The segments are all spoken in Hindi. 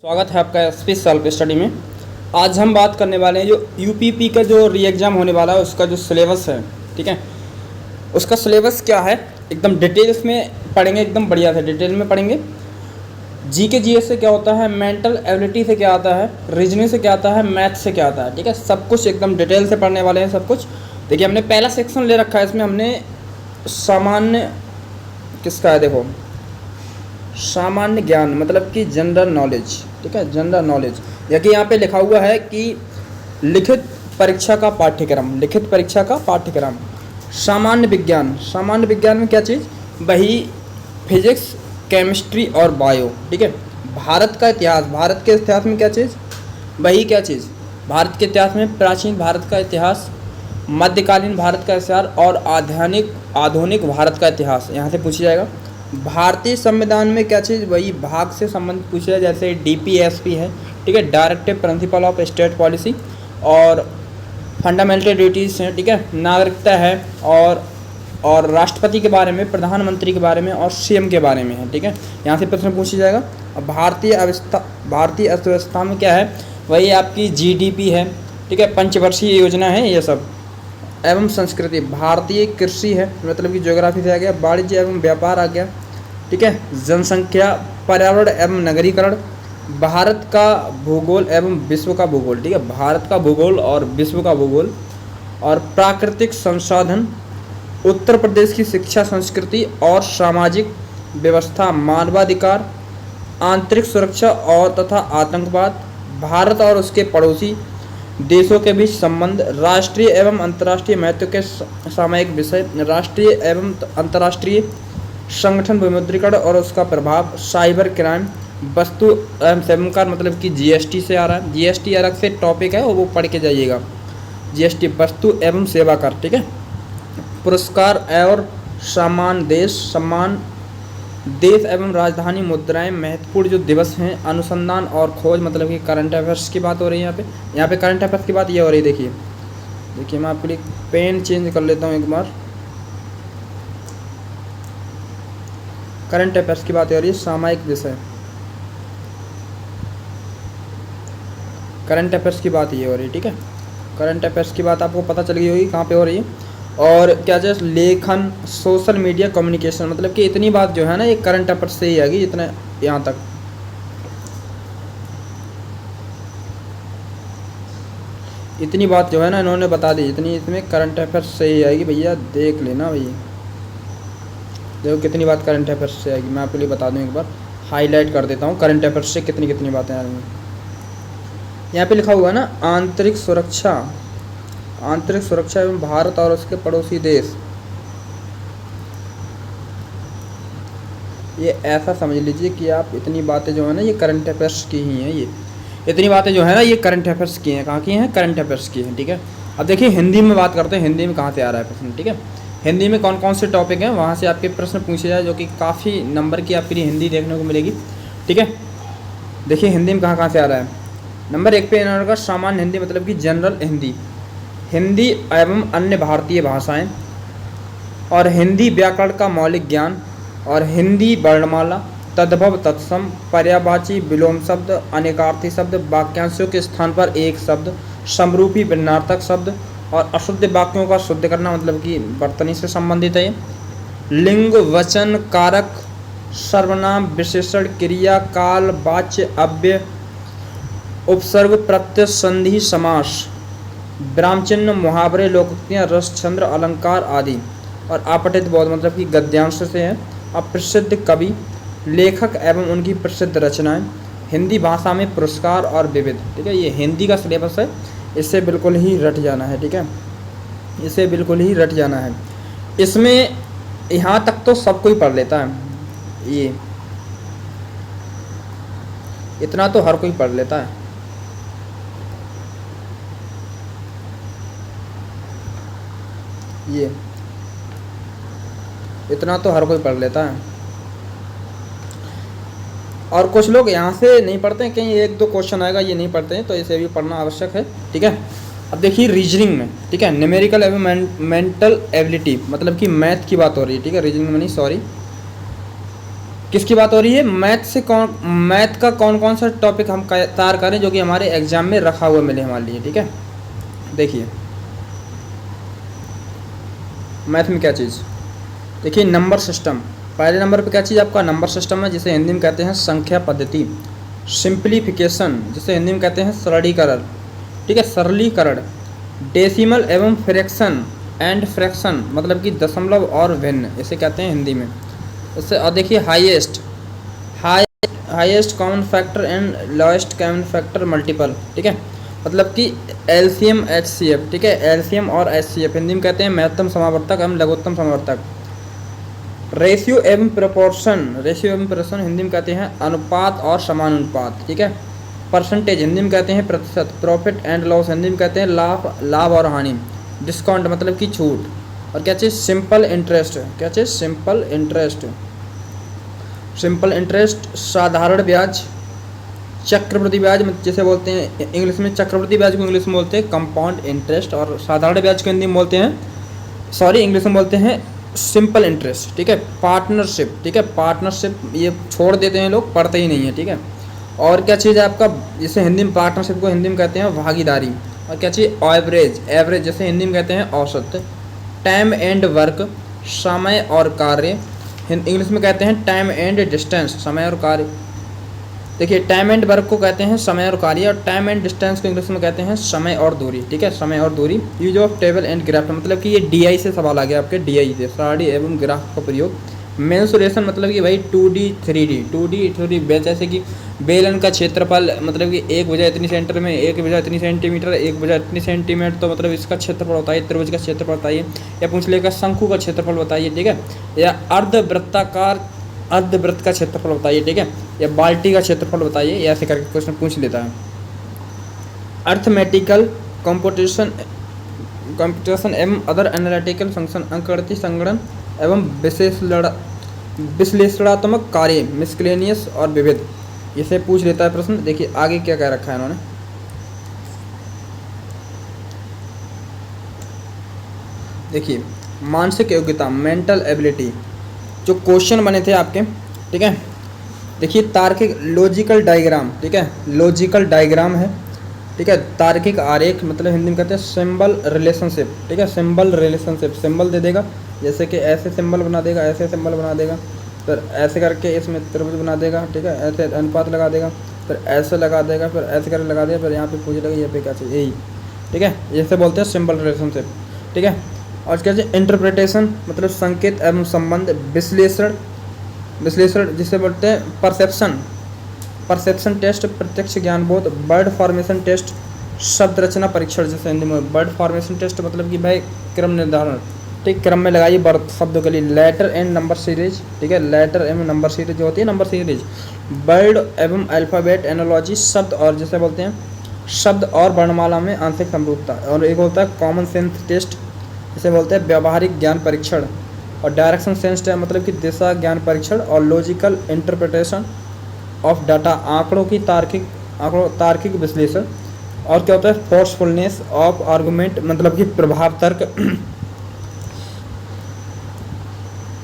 स्वागत है आपका एसपी सेल्फ स्टडी में। आज हम बात करने वाले हैं जो यूपीपी का जो री एग्ज़ाम होने वाला है उसका जो सिलेबस है, ठीक है, उसका सिलेबस क्या है एकदम डिटेल्स में पढ़ेंगे, एकदम बढ़िया से डिटेल में पढ़ेंगे। जीके जीएस से क्या होता है, मेंटल एबिलिटी से क्या आता है, रीजनिंग से क्या आता है, मैथ से क्या आता है, ठीक है, सब कुछ एकदम डिटेल से पढ़ने वाले हैं सब कुछ। देखिए हमने पहला सेक्शन ले रखा है, इसमें हमने सामान्य किसका है, देखो सामान्य ज्ञान मतलब कि जनरल नॉलेज, ठीक है, जनरल नॉलेज। देखिए यहाँ पे लिखा हुआ है कि लिखित परीक्षा का पाठ्यक्रम, लिखित परीक्षा का पाठ्यक्रम। सामान्य विज्ञान, सामान्य विज्ञान में क्या चीज़, वही फिजिक्स, केमिस्ट्री और बायो, ठीक है। भारत का इतिहास, भारत के इतिहास में क्या चीज़, वही क्या चीज़, भारत के इतिहास में प्राचीन भारत का इतिहास, मध्यकालीन भारत का इतिहास और आधुनिक भारत का इतिहास यहाँ से पूछा जाएगा। भारतीय संविधान में क्या चीज़, वही भाग से संबंधित पूछा जाए, जैसे डीपीएसपी है, ठीक है, directive principle of state policy, और फंडामेंटल ड्यूटीज़ हैं, ठीक है, नागरिकता है, और राष्ट्रपति के बारे में, प्रधानमंत्री के बारे में और सीएम के बारे में है, ठीक है, यहाँ से प्रश्न पूछा जाएगा। अब भारतीय अर्थव्यवस्था में क्या है, वही आपकी जीडीपी है, ठीक है, पंचवर्षीय योजना है ये सब। एवं संस्कृति, भारतीय कृषि है, मतलब कि ज्योग्राफी से आ गया, वाणिज्य एवं व्यापार आ गया, ठीक है, जनसंख्या, पर्यावरण एवं नगरीकरण, भारत का भूगोल एवं विश्व का भूगोल, ठीक है, भारत का भूगोल और विश्व का भूगोल, और प्राकृतिक संसाधन, उत्तर प्रदेश की शिक्षा संस्कृति और सामाजिक व्यवस्था, मानवाधिकार, आंतरिक सुरक्षा और तथा आतंकवाद, भारत और उसके पड़ोसी देशों के बीच संबंध, राष्ट्रीय एवं अंतर्राष्ट्रीय महत्व के सामयिक विषय, राष्ट्रीय एवं अंतर्राष्ट्रीय संगठन विमुद्रीकरण और उसका प्रभाव, साइबर क्राइम, वस्तु एवं सेवा कर, मतलब कि जीएसटी से आ रहा है, जीएसटी अलग से टॉपिक है वो पढ़ के जाइएगा, जीएसटी वस्तु एवं सेवा कर, ठीक है, पुरस्कार और सम्मान देश एवं राजधानी मुद्राएं, महत्वपूर्ण जो दिवस हैं, अनुसंधान और खोज, मतलब कि करंट अफेयर्स की बात हो रही है यहाँ पे करंट अफेयर्स की बात ये हो रही है। देखिए मैं आपके लिए पेन चेंज कर लेता हूँ एक बार। करंट अफेयर्स की बात हो रही है, सामयिक विषय, करंट अफेयर्स की बात ये हो रही है, ठीक है, करंट अफेयर्स की बात आपको पता चल गई होगी कहाँ पे हो रही है। और क्या चाहिए, लेखन, सोशल मीडिया, कम्युनिकेशन, मतलब कि इतनी बात जो है ना ये करंट अफेयर्स से ही आएगी, इतना यहाँ तक। इतनी बात जो है ना इन्होंने बता दी, इतनी इसमें करंट अफेयर्स से ही आएगी भैया, देख लेना भैया, देखो कितनी बात करंट अफेयर्स से आएगी। मैं आपके लिए बता दूँ एक बार, हाईलाइट कर देता हूँ करंट अफेयर्स से कितनी कितनी बातें आ रही हैं। यहाँ पे लिखा हुआ है ना, आंतरिक सुरक्षा एवं भारत और उसके पड़ोसी देश, ये ऐसा समझ लीजिए कि आप इतनी बातें जो है ना ये करंट अफेयर्स की ही हैं, ये इतनी बातें जो है ना ये करंट अफेयर्स की हैं, कहाँ की हैं, करंट अफेयर्स की हैं, ठीक है। अब देखिए हिंदी में बात करते हैं, हिंदी में कहाँ से आ रहा है प्रश्न, ठीक है, हिंदी में कौन कौन से टॉपिक हैं वहाँ से आपके प्रश्न पूछे जाए, जो कि काफ़ी नंबर की आपके लिए हिंदी देखने को मिलेगी, ठीक है। देखिए हिंदी में कहाँ से आ रहा है, नंबर 1 पे इन्होंने कहा सामान्य हिंदी, मतलब कि जनरल हिंदी, हिंदी एवं अन्य भारतीय भाषाएं, और हिंदी व्याकरण का मौलिक ज्ञान, और हिंदी वर्णमाला, तद्भव, तत्सम, पर्यायवाची, विलोम शब्द, अनेकार्थी शब्द, वाक्यांशों के स्थान पर एक शब्द, समरूपी भिन्नार्थक शब्द, और अशुद्ध वाक्यों का शुद्ध करना, मतलब कि वर्तनी से संबंधित है। लिंग, वचन, कारक, सर्वनाम, विशेषण, क्रिया, काल, वाच्य, अव्यय, उपसर्ग, प्रत्यय, संधि, समास, विरामचिन्ह, मुहावरे, लोकोक्तियाँ, रस, छंद, अलंकार आदि, और आपठित बोध, मतलब कि गद्यांश से है। अब प्रसिद्ध कवि, लेखक एवं उनकी प्रसिद्ध रचनाएं, हिंदी भाषा में पुरस्कार और विविध, ठीक है, ये हिंदी का सिलेबस है, इससे बिल्कुल ही रट जाना है, ठीक है, इससे बिल्कुल ही रट जाना है। इसमें यहाँ तक तो सब कोई पढ़ लेता है, ये इतना तो हर कोई पढ़ लेता है, ये इतना तो हर कोई पढ़ लेता है। और कुछ लोग यहाँ से नहीं पढ़ते हैं, कहीं 1-2 क्वेश्चन आएगा ये नहीं पढ़ते हैं, तो इसे भी पढ़ना आवश्यक है, ठीक है। अब देखिए रीजनिंग में, ठीक है, न्यूमेरिकल एवं मेंटल एबिलिटी, मतलब कि मैथ की बात हो रही है, ठीक है, रीजनिंग में नहीं, सॉरी, किसकी बात हो रही है? मैथ का कौन कौन सा टॉपिक हम तैयार करें जो कि हमारे एग्जाम में रखा हुआ मिले हमारे लिए, ठीक है। देखिए मैथ में क्या चीज़, देखिए नंबर सिस्टम, पहले नंबर पे क्या चीज़ आपका नंबर सिस्टम है, जिसे हिंदी में कहते हैं संख्या पद्धति। सिंप्लीफिकेशन, जिसे हिंदी में कहते हैं सरलीकरण, ठीक है, सरलीकरण। डेसिमल एवं फ्रैक्शन एंड फ्रैक्शन, मतलब कि दशमलव और भिन्न, इसे कहते हैं हिंदी में। उससे और देखिए highest common factor and lowest common factor multiple, ठीक है, मतलब कि एलसीएम एचसीएफ, ठीक है, एलसीएम और एचसीएफ हिंदी में कहते हैं महत्तम समावर्तक एवं लघुत्तम समावर्तक। रेशियो एवं प्रोपोर्शन हिंदी में कहते हैं अनुपात और समानुपात, ठीक है। परसेंटेज हिंदी में कहते हैं प्रतिशत। प्रॉफिट एंड लॉस हिंदी में कहते हैं लाभ और हानि। डिस्काउंट मतलब कि छूट। और क्या चीज़? सिंपल इंटरेस्ट, क्या चीज़? सिंपल इंटरेस्ट, साधारण ब्याज, चक्रवृद्धि ब्याज जिसे बोलते हैं इंग्लिश में, चक्रवृद्धि ब्याज को इंग्लिश में बोलते हैं कंपाउंड इंटरेस्ट, और साधारण ब्याज को हिंदी में बोलते हैं, इंग्लिश में बोलते हैं सिंपल इंटरेस्ट, ठीक है। पार्टनरशिप, ठीक है, पार्टनरशिप ये छोड़ देते हैं लोग, पढ़ते ही नहीं है, ठीक है। और क्या चीज़ है आपका, जिसे हिंदी में पार्टनरशिप को हिंदी में कहते हैं भागीदारी। और क्या चीज़? एवरेज जैसे हिंदी में कहते हैं औसत। टाइम एंड वर्क, समय और कार्य, इंग्लिश में कहते हैं टाइम एंड डिस्टेंस, समय और कार्य। देखिए टाइम एंड वर्क को कहते हैं समय और कार्य, और टाइम एंड डिस्टेंस को इंग्लिश में कहते हैं समय और दूरी, ठीक है, समय और दूरी। Use of table and graph, मतलब कि ये डीआई से सवाल आ गया आपके, डीआई से, सारणी एवं ग्राफ का प्रयोग। मेंसुरेशन मतलब कि भाई 2D 3D जैसे कि बेलन का क्षेत्रफल, मतलब कि एक भुजा इतनी सेंटर में, एक भुजा इतनी सेंटीमीटर, एक भुजा इतनी सेंटीमीटर, तो मतलब इसका क्षेत्रफल बताइए, त्रिभुज का क्षेत्रफल बताइए, या पूछ लेगा शंकु का क्षेत्रफल बताइए, ठीक है, या अर्धवृत्त का क्षेत्रफल बताइए, ठीक है, या बाल्टी का क्षेत्रफल बताइए, या ऐसे करके क्वेश्चन पूछ लेता है। अर्थमेटिकल कंप्यूटेशन एवं अदर एनालिटिकल फंक्शन, अंकगणितीय संगणन एवं विश्लेषणात्मक कार्य, मिसक्लेनियस और विविध, इसे पूछ लेता है प्रश्न। देखिए आगे क्या कह रखा है इन्होंने, देखिए मानसिक योग्यता, मेंटल एबिलिटी, जो क्वेश्चन बने थे आपके, ठीक है। देखिए तार्किक, लॉजिकल डायग्राम, ठीक है, लॉजिकल डायग्राम है, ठीक है। तार्किक आरेख, मतलब हिंदी में कहते हैं सिंबल रिलेशनशिप, ठीक है, सिंबल रिलेशनशिप, सिंबल दे देगा, जैसे कि ऐसे सिंबल बना देगा, ऐसे सिंबल बना देगा, फिर ऐसे करके इसमें त्रिभुज बना देगा, ठीक है, ऐसे अनुपात लगा देगा, फिर ऐसे लगा देगा, फिर ऐसे करके लगा देगा, फिर यहाँ पे पूछ लेगा ये पे क्या चाहिए, यही, ठीक है, जैसे बोलते हैं सिंबल रिलेशनशिप, ठीक है। और क्या चाहिए? इंटरप्रिटेशन, मतलब संकेत एवं संबंध। विश्लेषण जिसे बोलते हैं परसेप्शन टेस्ट, प्रत्यक्ष ज्ञानबोध। वर्ड फॉर्मेशन टेस्ट, शब्द रचना परीक्षण, जैसे हिंदी में वर्ड फॉर्मेशन टेस्ट, मतलब कि भाई क्रम निर्धारण, ठीक, क्रम में लगाइए वर्ड शब्दों के लिए। लेटर एंड नंबर सीरीज, ठीक है, लेटर एवं नंबर सीरीज जो होती है, नंबर सीरीज। वर्ड एवं अल्फ़ाबेट एनालॉजी, शब्द और जिसे बोलते हैं शब्द और वर्णमाला में आंशिक समरूपता। और एक होता है कॉमन सेंस टेस्ट, जिसे बोलते हैं व्यवहारिक ज्ञान परीक्षण। और डायरेक्शन सेंस टेस्ट, मतलब कि दिशा ज्ञान परीक्षण। और लॉजिकल इंटरप्रिटेशन ऑफ डाटा, आंकड़ों की तार्किक विश्लेषण। और क्या होता है? फोर्सफुलनेस ऑफ आर्गूमेंट, मतलब कि प्रभाव तर्क।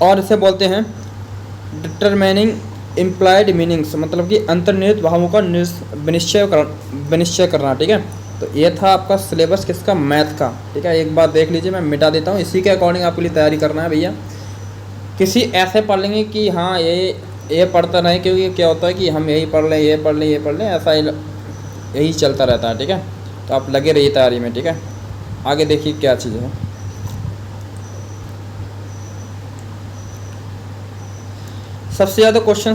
और इसे बोलते हैं डिटरमिनिंग इम्प्लाइड मीनिंग्स, मतलब कि अंतर्निहित भावों का विनिश्चय करना, ठीक है। तो ये था आपका सिलेबस किसका? मैथ का, ठीक है। एक बार देख लीजिए, मैं मिटा देता हूँ, इसी के अकॉर्डिंग आपके लिए तैयारी करना है भैया। किसी ऐसे पढ़ लेंगे कि हाँ ये पढ़ता रहे, क्योंकि क्या होता है कि हम यही पढ़ लें, ये पढ़ लें, ऐसा यही चलता रहता है, ठीक है। तो आप लगे रहिए तैयारी में, ठीक है। आगे देखिए क्या चीज़ है। सबसे ज़्यादा क्वेश्चन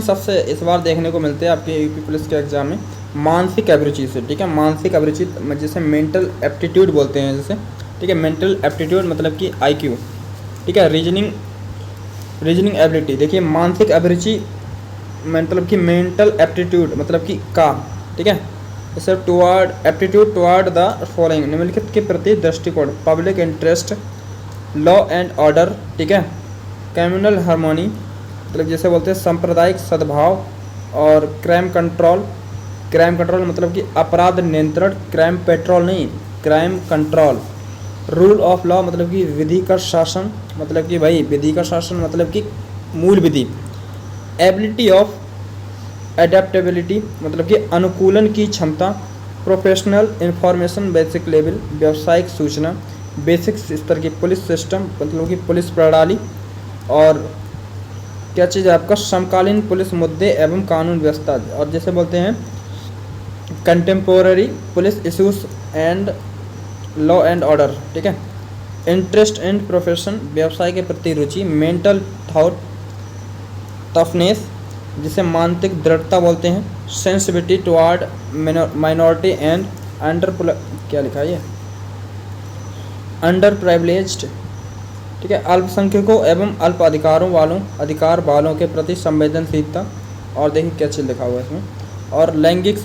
इस बार देखने को मिलते हैं आपके यूपी पुलिस के एग्जाम में मानसिक अभिरुचि से, ठीक है। मानसिक अभिरुचि जैसे मेंटल एप्टीट्यूड बोलते हैं, जैसे, ठीक है, मेंटल एप्टीट्यूड मतलब कि IQ, ठीक है। रीजनिंग एबिलिटी, देखिए मानसिक अभिरुचि मतलब कि मेंटल एप्टीट्यूड मतलब कि का, ठीक है। जैसे एप्टीट्यूड टुवर्ड द फॉलोइंग, निम्नलिखित के प्रति दृष्टिकोण। Public interest, law and order, ठीक है। कम्युनल हार्मोनी, मतलब जैसे बोलते हैं सांप्रदायिक सद्भाव। और क्राइम कंट्रोल मतलब कि अपराध नियंत्रण, क्राइम पेट्रोल नहीं, crime control. Rule of law मतलब कि विधि का शासन, मतलब कि भाई विधि का शासन मतलब कि मूल विधि। एबिलिटी ऑफ एडेप्टेबिलिटी मतलब कि अनुकूलन की क्षमता, प्रोफेशनल इंफॉर्मेशन बेसिक लेवल व्यावसायिक सूचना, बेसिक स्तर की पुलिस सिस्टम मतलब कि पुलिस प्रणाली, और क्या चीज़ है आपका समकालीन पुलिस मुद्दे एवं कानून व्यवस्था, और जैसे बोलते हैं contemporary police issues and law and order, ठीक है। इंटरेस्ट इन प्रोफेशन व्यवसाय के प्रति रुचि, मेंटल थॉट टफनेस जिसे मानसिक दृढ़ता बोलते हैं, sensitivity toward minority and under क्या लिखा है ये अंडर प्रिविलेज्ड, ठीक है, अल्पसंख्यकों एवं अल्प अधिकार वालों के प्रति संवेदनशीलता, और देखिए क्या चीज़ लिखा हुआ है इसमें, और लैंगिक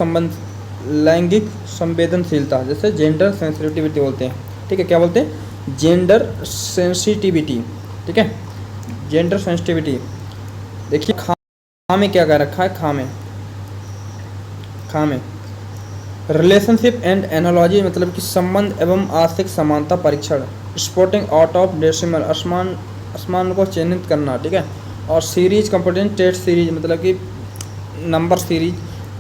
संवेदनशीलता जैसे जेंडर सेंसिटिविटी बोलते हैं, ठीक है। क्या बोलते हैं? जेंडर सेंसिटिविटी, ठीक है, जेंडर सेंसिटिविटी। देखिए खा में क्या कह रखा है, खा में रिलेशनशिप एंड एनालॉजी मतलब कि संबंध एवं आर्थिक समानता परीक्षण, स्पॉटिंग आउट ऑफ डेसिमल असमान को चिन्हित करना, ठीक है, और सीरीज कंपोनेंट टेस्ट सीरीज मतलब कि नंबर सीरीज,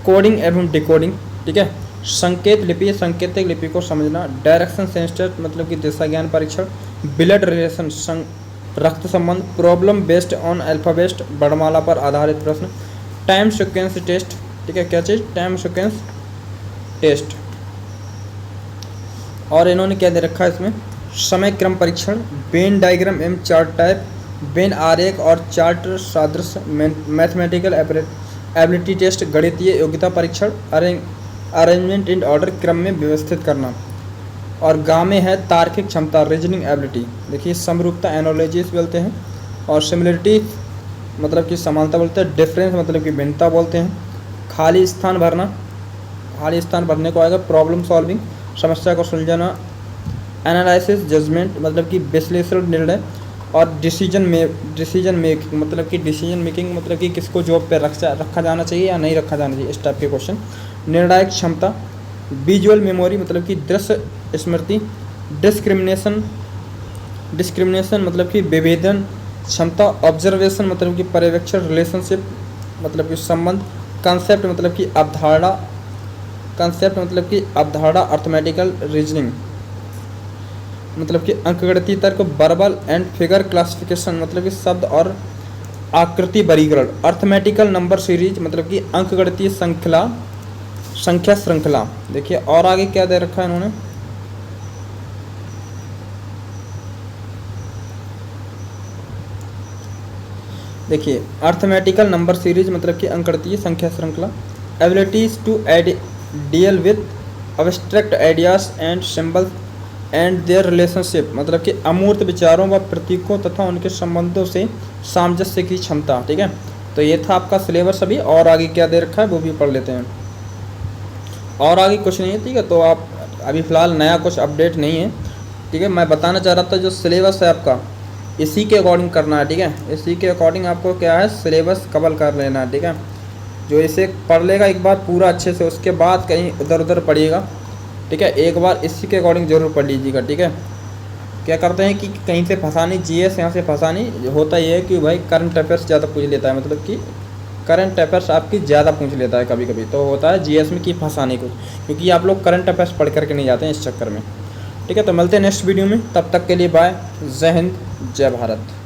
कोडिंग एवं डिकोडिंग, ठीक है, संकेत लिपि सांकेतिक लिपि को समझना, डायरेक्शन सेंसर मतलब कि दिशा ज्ञान परीक्षण, ब्लड रिलेशन रक्त संबंध, प्रॉब्लम बेस्ड ऑन अल्फाबेट वर्णमाला पर आधारित प्रश्न, टाइम सीक्वेंस टेस्ट, ठीक है, क्या चीज़ टाइम सीक्वेंस टेस्ट, और इन्होंने क्या दे रखा है इसमें समय क्रम परीक्षण, वेन डायग्राम एवं चार्ट टाइप, वेन आरेख और चार्ट सादृश्य, मैथमेटिकल एबिलिटी टेस्ट गणितीय योग्यता परीक्षण, अरेंजमेंट इन ऑर्डर क्रम में व्यवस्थित करना, और गा में है तार्किक क्षमता रीजनिंग एबिलिटी। देखिए समरूपता एनालॉजीज बोलते हैं, और सिमिलरिटी मतलब कि समानता बोलते हैं, डिफरेंस मतलब कि भिन्नता बोलते हैं, खाली स्थान भरने को आएगा प्रॉब्लम सॉल्विंग समस्या को सुलझाना, एनालिसिस जजमेंट मतलब कि विश्लेषण निर्णय, और डिसीजन मेकिंग मतलब कि किसको जॉब पे रखा जाना चाहिए या नहीं रखा जाना चाहिए, इस टाइप के क्वेश्चन, निर्णायक क्षमता, विजुअल मेमोरी मतलब कि दृश्य स्मृति, डिस्क्रिमिनेशन मतलब कि विभेदन क्षमता, ऑब्जर्वेशन मतलब कि पर्यवेक्षण, रिलेशनशिप मतलब कि संबंध, कंसेप्ट मतलब कि अवधारणा, अर्थमेटिकल रीजनिंग मतलब कि अंकगणितीय तर्क, वर्बल एंड फिगर क्लासिफिकेशन मतलब कि शब्द और आकृति वर्गीकरण, अर्थमेटिकल नंबर सीरीज मतलब कि अंकगणितीय संख्या श्रृंखला। देखिए और आगे क्या दे रखा है इन्होंने, देखिए अर्थमेटिकल नंबर सीरीज मतलब कि अंकगणितीय संख्या श्रृंखला, abilities to deal with abstract ideas and symbols and their relationship मतलब कि अमूर्त विचारों व प्रतीकों तथा उनके संबंधों से सामंजस्य की क्षमता, ठीक है। तो ये था आपका सिलेबस अभी, और आगे क्या दे रखा है वो भी पढ़ लेते हैं, और आगे कुछ नहीं है, ठीक है। तो आप अभी फ़िलहाल नया कुछ अपडेट नहीं है, ठीक है। मैं बताना चाह रहा था जो सिलेबस है आपका इसी के अकॉर्डिंग करना है, ठीक है, इसी के अकॉर्डिंग आपको क्या है सिलेबस कवर कर लेना है, ठीक है। जो इसे पढ़ लेगा एक बार पूरा अच्छे से, उसके बाद कहीं इधर उधर पढ़िएगा, ठीक है। एक बार इसी के अकॉर्डिंग ज़रूर पढ़ लीजिएगा, ठीक है। क्या करते हैं कि कहीं से फंसा नहीं, जीएस यहाँ से फंसा नहीं, होता ये है कि भाई करंट अफेयर्स ज़्यादा पूछ लेता है, मतलब कि करंट अफेयर्स आपकी ज़्यादा पूछ लेता है कभी कभी, तो होता है जीएस में कि फंसा नहीं कुछ, क्योंकि आप लोग करंट अफेयर्स पढ़ करके नहीं जाते हैं इस चक्कर में, ठीक है। तो मिलते हैं नेक्स्ट वीडियो में, तब तक के लिए बाय, जय हिंद जय भारत।